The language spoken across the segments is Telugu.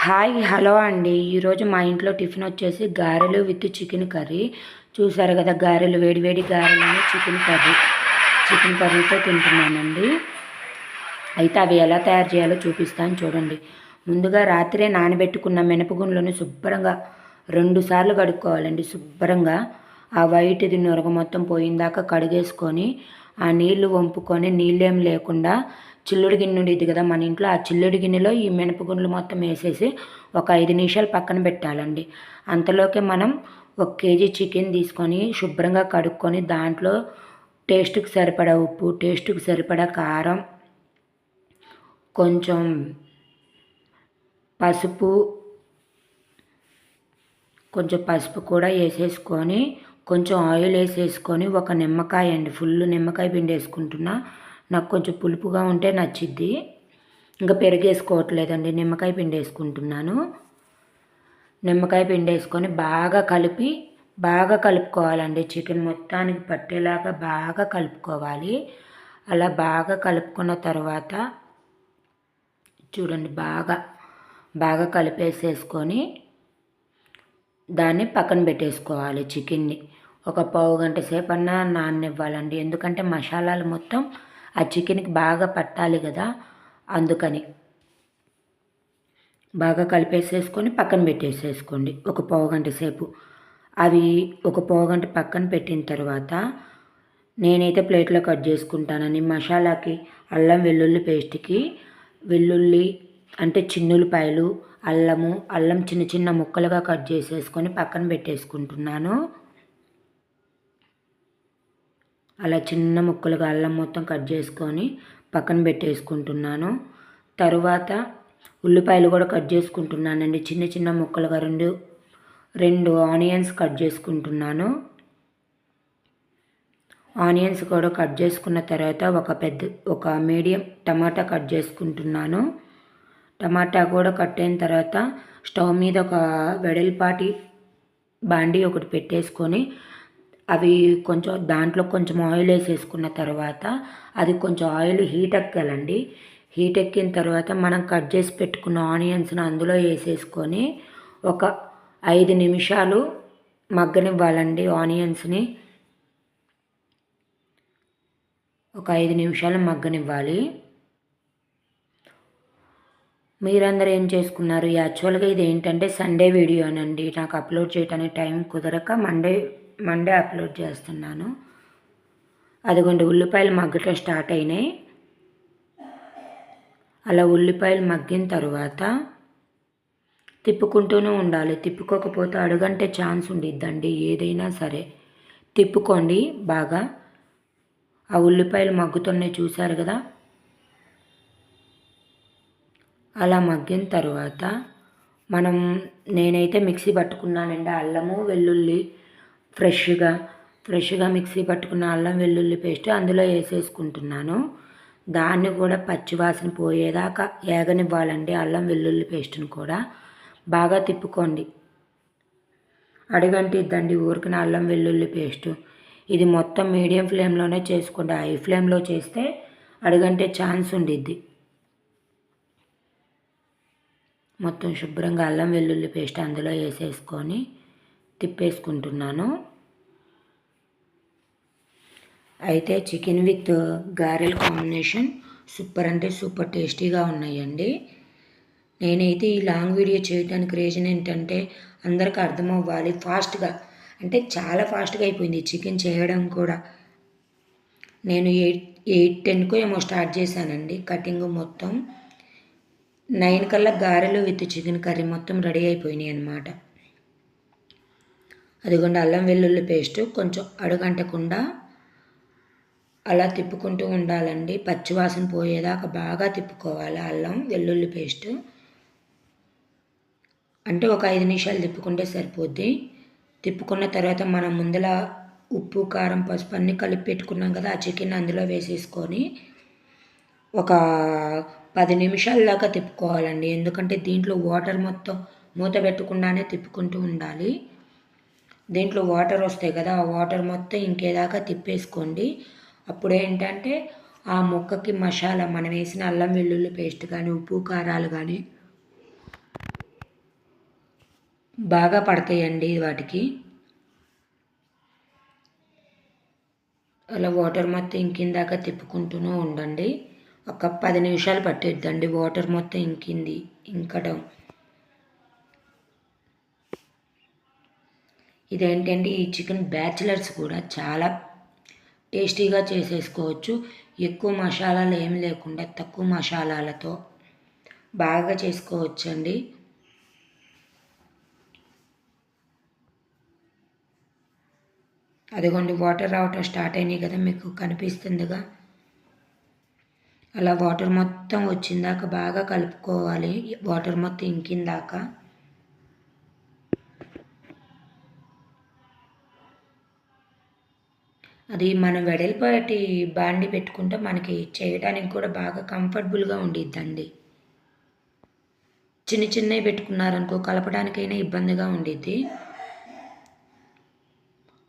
హాయ్ హలో అండి. ఈరోజు మా ఇంట్లో టిఫిన్ వచ్చేసి గారెలు విత్ చికెన్ కర్రీ. చూసారు కదా, గారెలు వేడి వేడి గారెలను చికెన్ కర్రీతో తింటున్నామండి. అయితే అవి ఎలా తయారు చేయాలో చూపిస్తాను చూడండి. ముందుగా రాత్రే నానబెట్టుకున్న మినపగుండ్లను శుభ్రంగా 2 సార్లు కడుక్కోవాలండి. శుభ్రంగా ఆ వైట్ది నొరగ మొత్తం పోయిందాకా కడిగేసుకొని ఆ నీళ్లు వంపుకొని, నీళ్ళేం లేకుండా చిల్లుడి గిన్నె ఉండేది కదా మన ఇంట్లో, ఆ చిల్లుడి గిన్నెలో ఈ మినపగుండ్లు మొత్తం వేసేసి ఒక 5 నిమిషాలు పక్కన పెట్టాలండి. అంతలోకి మనం 1 కేజీ చికెన్ తీసుకొని శుభ్రంగా కడుక్కొని దాంట్లో టేస్ట్కి సరిపడా ఉప్పు, టేస్ట్కి సరిపడా కారం, కొంచెం పసుపు కూడా వేసేసుకొని, కొంచెం ఆయిల్ వేసేసుకొని, ఒక నిమ్మకాయ అండి, ఫుల్ నిమ్మకాయ పిండి వేసుకుంటున్నా. నాకు కొంచెం పులుపుగా ఉంటే నచ్చిద్ది. ఇంకా పెరుగు వేసుకోవట్లేదండి, నిమ్మకాయ పిండి వేసుకుంటున్నాను. నిమ్మకాయ పిండి వేసుకొని బాగా కలుపుకోవాలండి. చికెన్ మొత్తానికి పట్టేలాగా బాగా కలుపుకోవాలి. అలా బాగా కలుపుకున్న తర్వాత చూడండి, బాగా కలిపేసేసుకొని దాన్ని పక్కన పెట్టేసుకోవాలి. చికెన్ని ఒక పావు గంట సేపు అన్నా నాననివ్వాలండి. ఎందుకంటే మసాలాలు మొత్తం ఆ చికెన్కి బాగా పట్టాలి కదా, అందుకని బాగా కలిపేసేసుకొని పక్కన పెట్టేసేసుకోండి ఒక పావు గంట సేపు. అవి ఒక పావు గంట పక్కన పెట్టిన తర్వాత నేనైతే ప్లేట్లో కట్ చేసుకుంటానని మసాలాకి అల్లం వెల్లుల్లి పేస్ట్కి వెల్లుల్లి అంటే చిన్నులపాయలు, అల్లం చిన్న చిన్న ముక్కలుగా కట్ చేసేసుకొని పక్కన పెట్టేసుకుంటున్నాను. అలా చిన్న ముక్కలుగా అల్లం మొత్తం కట్ చేసుకొని పక్కన పెట్టేసుకుంటున్నాను. తరువాత ఉల్లిపాయలు కూడా కట్ చేసుకుంటున్నానండి. చిన్న చిన్న ముక్కలుగా రెండు ఆనియన్స్ కట్ చేసుకుంటున్నాను. ఆనియన్స్ కూడా కట్ చేసుకున్న తర్వాత ఒక మీడియం టమాటా కట్ చేసుకుంటున్నాను. టమాటా కూడా కట్ అయిన తర్వాత స్టవ్ మీద ఒక వెడల్పాటి బాండీ ఒకటి పెట్టేసుకొని దాంట్లో కొంచెం ఆయిల్ వేసేసుకున్న తర్వాత అది కొంచెం ఆయిల్ హీట్ ఎక్కాలండి. హీట్ ఎక్కిన తర్వాత మనం కట్ చేసి పెట్టుకున్న ఆనియన్స్ని అందులో వేసేసుకొని ఒక 5 నిమిషాలు మగ్గనివ్వాలండి. ఆనియన్స్ని ఒక 5 నిమిషాలు మగ్గనివ్వాలి. మీరందరూ ఏం చేసుకున్నారు? యాక్చువల్గా ఇది ఏంటంటే సండే వీడియోనండి. నాకు అప్లోడ్ చేయడానికి టైం కుదరక మండే అప్లోడ్ చేస్తున్నాను. అదిగోండి, ఉల్లిపాయలు మగ్గటం స్టార్ట్ అయినాయి. అలా ఉల్లిపాయలు మగ్గిన తర్వాత తిప్పుకుంటూనే ఉండాలి. తిప్పుకోకపోతే అడుగంటే ఛాన్స్ ఉండిద్దండి. ఏదైనా సరే తిప్పుకోండి బాగా. ఆ ఉల్లిపాయలు మగ్గుతున్నాయి చూసారు కదా. అలా మగ్గిన తర్వాత నేనైతే మిక్సీ పట్టుకున్నానండి. అల్లము వెల్లుల్లి ఫ్రెష్గా మిక్సీ పట్టుకున్న అల్లం వెల్లుల్లి పేస్ట్ అందులో వేసేసుకుంటున్నాను. దాన్ని కూడా పచ్చివాసన పోయేదాకా ఏగనివ్వాలండి. అల్లం వెల్లుల్లి పేస్ట్ని కూడా బాగా తిప్పుకోండి. అడుగంటిద్దండి ఊరికిన అల్లం వెల్లుల్లి పేస్టు. ఇది మొత్తం మీడియం ఫ్లేమ్లోనే చేసుకోండి. హై ఫ్లేమ్లో చేస్తే అడుగంటే ఛాన్స్ ఉండిద్ది. మొత్తం శుభ్రంగా అల్లం వెల్లుల్లి పేస్ట్ అందులో వేసేసుకొని తిప్పేసుకుంటున్నాను. అయితే చికెన్ విత్ గారెల కాంబినేషన్ సూపర్ అంటే సూపర్ టేస్టీగా ఉన్నాయండి. నేనైతే ఈ లాంగ్ వీడియో చేయడానికి రీజన్ ఏంటంటే అందరికీ అర్థం అవ్వాలి. ఫాస్ట్గా అంటే చాలా ఫాస్ట్గా అయిపోయింది చికెన్ చేయడం కూడా. నేను 8-10కు ఏమో స్టార్ట్ చేశానండి కటింగ్. మొత్తం 9 కల్లా గారెలు విత్ చికెన్ కర్రీ మొత్తం రెడీ అయిపోయినాయి అన్నమాట. అదిగోండి, అల్లం వెల్లుల్లి పేస్ట్ కొంచెం అడుగంటకుండా అలా తిప్పుకుంటూ ఉండాలండి. పచ్చివాసన పోయేదాకా బాగా తిప్పుకోవాలి. అల్లం వెల్లుల్లి పేస్ట్ అంటే ఒక 5 నిమిషాలు తిప్పుకుంటే సరిపోద్ది. తిప్పుకున్న తర్వాత మనం ముందల ఉప్పు, కారం, పసుపు అన్నీ కలిపి పెట్టుకున్నాం కదా, ఆ చికెన్ అందులో వేసేసుకొని ఒక 10 నిమిషాల దాకా తిప్పుకోవాలండి. ఎందుకంటే దీంట్లో వాటర్ మొత్తం మూత పెట్టకుండానే తిప్పుకుంటూ ఉండాలి. దీంట్లో వాటర్ వస్తాయి కదా, ఆ వాటర్ మొత్తం ఇంకేదాకా తిప్పేసుకోండి. అప్పుడు ఏంటంటే ఆ ముక్కకి మసాలా మనం వేసిన అల్లం వెల్లుల్లి పేస్ట్ కానీ, ఉప్పు కారాలు కానీ బాగా పడతాయండి వాటికి. అలా వాటర్ మొత్తం ఇంకిందాక తిప్పుకుంటూనే ఉండండి. ఒక 10 నిమిషాలు పట్టిద్దండి వాటర్ మొత్తం ఇంకటం. ఇదేంటంటే ఈ చికెన్ బ్యాచిలర్స్ కూడా చాలా టేస్టీగా చేసేసుకోవచ్చు. ఎక్కువ మసాలాలు ఏమి లేకుండా తక్కువ మసాలాలతో బాగా చేసుకోవచ్చండి. అదిగోండి వాటర్ రావటం స్టార్ట్ అయినాయి కదా, మీకు కనిపిస్తుందిగా. అలా వాటర్ మొత్తం వచ్చిందాక బాగా కలుపుకోవాలి. వాటర్ మొత్తం ఇంకిందాక. అది మనం వెడల్పాటి బాండి పెట్టుకుంటే మనకి చేయడానికి కూడా బాగా కంఫర్టబుల్గా ఉండిద్దండి. చిన్నవి పెట్టుకున్నారనుకో కలపడానికైనా ఇబ్బందిగా ఉండిద్ది.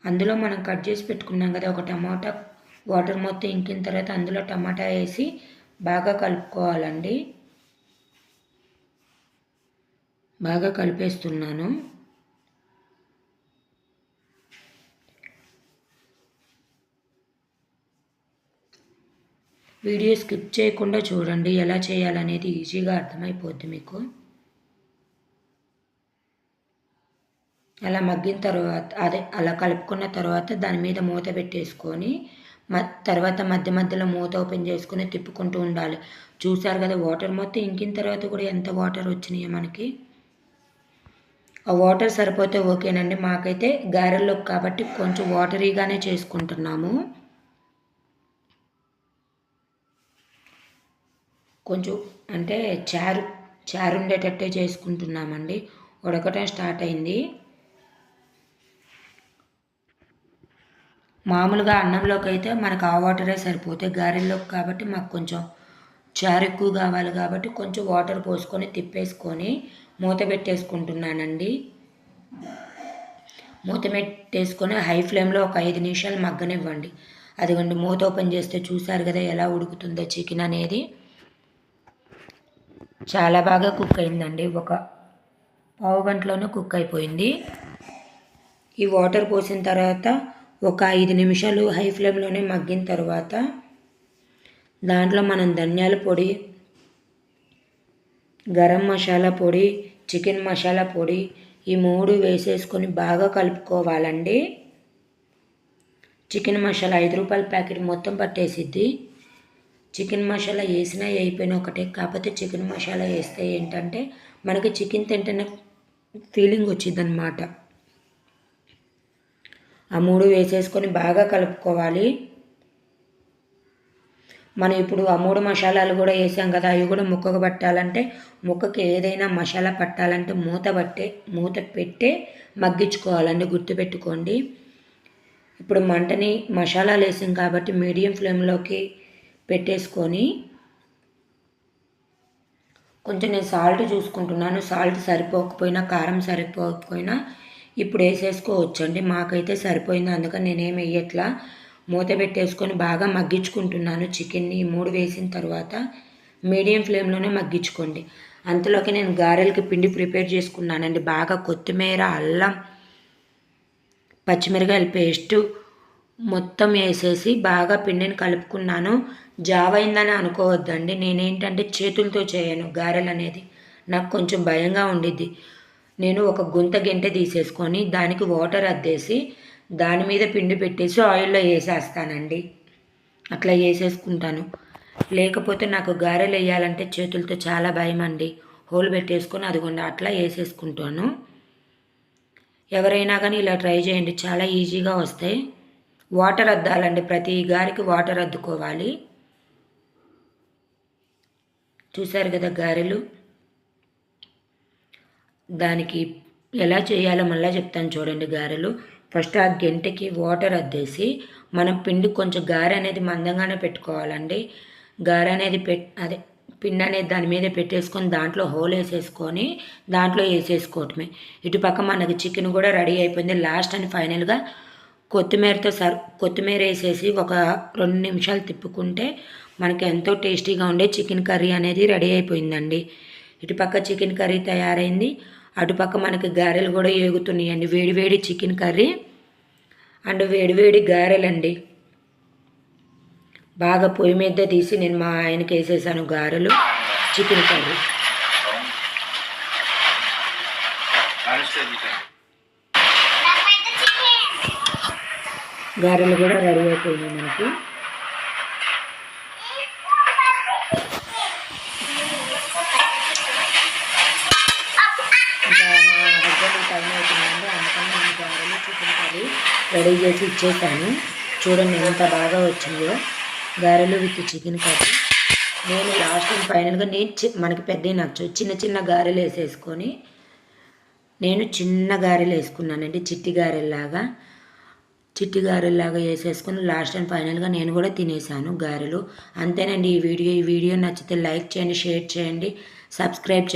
అందులో మనం కట్ చేసి పెట్టుకున్నాం కదా ఒక టమాటా, వాటర్ మొత్తం ఇంకిన తర్వాత అందులో టమాటా వేసి బాగా కలుపుకోవాలండి. బాగా కలిపేస్తున్నాను. వీడియో స్కిప్ చేయకుండా చూడండి, ఎలా చేయాలనేది ఈజీగా అర్థమైపోద్ది మీకు. అలా మగ్గిన తర్వాత అలా కలుపుకున్న తర్వాత దాని మీద మూత పెట్టేసుకొని తర్వాత మధ్య మధ్యలో మూత ఓపెన్ చేసుకొని తిప్పుకుంటూ ఉండాలి. చూసారు కదా వాటర్ మొత్తం ఇంకిన తర్వాత కూడా ఎంత వాటర్ వచ్చినాయో మనకి. ఆ వాటర్ సరిపోతే ఓకేనండి. మాకైతే గారెల్లోకి కాబట్టి కొంచెం వాటరీగానే చేసుకుంటున్నాము. కొంచెం అంటే చారు ఉండేటట్టే చేసుకుంటున్నామండి. ఉడకటం స్టార్ట్ అయింది. మామూలుగా అన్నంలోకి అయితే మనకు ఆ వాటరే సరిపోతాయి. గారెల్లోకి కాబట్టి మాకు కొంచెం చారు ఎక్కువ కావాలి కాబట్టి కొంచెం వాటర్ పోసుకొని తిప్పేసుకొని మూత పెట్టేసుకుంటున్నానండి. మూత పెట్టేసుకొని హై ఫ్లేమ్లో ఒక 5 నిమిషాలు మగ్గనివ్వండి. అదిగోండి మూత ఓపెన్ చేస్తే చూసారు కదా ఎలా ఉడుకుతుందో చికెన్ అనేది. చాలా బాగా కుక్ అయిందండి. ఒక పావు గంటలోనే కుక్ అయిపోయింది. ఈ వాటర్ పోసిన తర్వాత ఒక 5 నిమిషాలు హై ఫ్లేమ్లోనే మగ్గిన తర్వాత దాంట్లో మనం ధనియాల పొడి, గరం మసాలా పొడి, చికెన్ మసాలా పొడి ఈ 3 వేసేసుకొని బాగా కలుపుకోవాలండి. చికెన్ మసాలా 5 రూపాయల ప్యాకెట్ మొత్తం పట్టేసిద్ది. చికెన్ మసాలా వేసినా అయిపోయినా ఒకటే. కాకపోతే చికెన్ మసాలా వేస్తే ఏంటంటే మనకి చికెన్ తింటేనే ఫీలింగ్ వచ్చింది అన్నమాట. ఆ 3 వేసేసుకొని బాగా కలుపుకోవాలి. మనం ఇప్పుడు ఆ 3 మసాలాలు కూడా వేసాం కదా, అవి కూడా ముక్కకు పట్టాలంటే ముక్కకి ఏదైనా మసాలా పట్టాలంటే మూత పెట్టే మగ్గించుకోవాలండి, గుర్తుపెట్టుకోండి. ఇప్పుడు మంటని మసాలాలు వేసాం కాబట్టి మీడియం ఫ్లేమ్లోకి పెట్టేసుకొని కొంచెం నేను సాల్ట్ చూసుకుంటున్నాను. సాల్ట్ సరిపోకపోయినా కారం సరిపోకపోయినా ఇప్పుడు వేసేసుకోవచ్చండి. మాకైతే సరిపోయింది, అందుకని నేనేమి వేయట్లా. మూత పెట్టేసుకొని బాగా మగ్గించుకుంటున్నాను చికెన్ని. 3 వేసిన తర్వాత మీడియం ఫ్లేమ్లోనే మగ్గించుకోండి. అంతలోకి నేను గారెలకి పిండి ప్రిపేర్ చేసుకున్నానండి. బాగా కొత్తిమీర, అల్లం, పచ్చిమిరకాయల పేస్టు మొత్తం వేసేసి బాగా పిండిని కలుపుకున్నాను. జావైందని అనుకోవద్దండి. నేనేంటంటే చేతులతో చేయను గారెలు అనేది, నాకు కొంచెం భయంగా ఉండిద్ది. నేను ఒక గుంత గెంటె తీసేసుకొని దానికి వాటర్ అద్దేసి దాని మీద పిండి పెట్టేసి ఆయిల్లో వేసేస్తానండి. అట్లా వేసేసుకుంటాను. లేకపోతే నాకు గారెలు వేయాలంటే చేతులతో చాలా భయం అండి. హోల్ పెట్టేసుకొని అదిగోండి అట్లా వేసేసుకుంటాను. ఎవరైనా కానీ ఇలా ట్రై చేయండి, చాలా ఈజీగా వస్తాయి. వాటర్ అద్దాలండి, ప్రతి గారికి వాటర్ అద్దుకోవాలి. చూసారు కదా గారెలు. దానికి ఎలా చేయాలో మళ్ళీ చెప్తాను చూడండి. గారెలు ఫస్ట్ ఆ గంటకి వాటర్ అద్దేసి మనం పిండి కొంచెం గారె అనేది మందంగానే పెట్టుకోవాలండి. గారె అనేది పిండి అనేది దాని మీద పెట్టేసుకొని దాంట్లో హోల్ వేసేసుకొని దాంట్లో వేసేసుకోవటమే. ఇటుపక్క మనకి చికెన్ కూడా రెడీ అయిపోయింది. లాస్ట్ అండ్ ఫైనల్గా కొత్తిమీర వేసేసి ఒక 2 నిమిషాలు తిప్పుకుంటే మనకి ఎంతో టేస్టీగా ఉండే చికెన్ కర్రీ అనేది రెడీ అయిపోయిందండి. ఇటుపక్క చికెన్ కర్రీ తయారైంది, అటుపక్క మనకి గారెలు కూడా ఏగుతున్నాయండి. వేడివేడి చికెన్ కర్రీ అండ్ వేడివేడి గారెలండి. బాగా పొయ్యి మీద తీసి నేను మా ఆయనకి వేసేసాను గారెలు, చికెన్ కర్రీ. గారెలు కూడా రెడీ అయిపోయినాయి మనకి. ఇంకా మా హస్బెండ్ టైం అవుతుందండి, అందుకని నేను గారెలు చికెన్ కర్రీ రెడీ చేసి ఇచ్చేసాను. చూడండి ఎంత బాగా వచ్చిందో గారెలు విత్ చికెన్ కర్రీ. నేను లాస్ట్ టైం ఫైనల్గా మనకి పెద్దవి నచ్చు చిన్న చిన్న గారెలు వేసేసుకొని నేను చిన్న గారెలు వేసుకున్నానండి. చిట్టి గారెల్లాగా వేసేసుకొని లాస్ట్ అండ్ ఫైనల్గా నేను కూడా తినేసాను గారెలు. అంతేనండి ఈ వీడియో నచ్చితే లైక్ చేయండి, షేర్ చేయండి, సబ్స్క్రైబ్ చేయండి.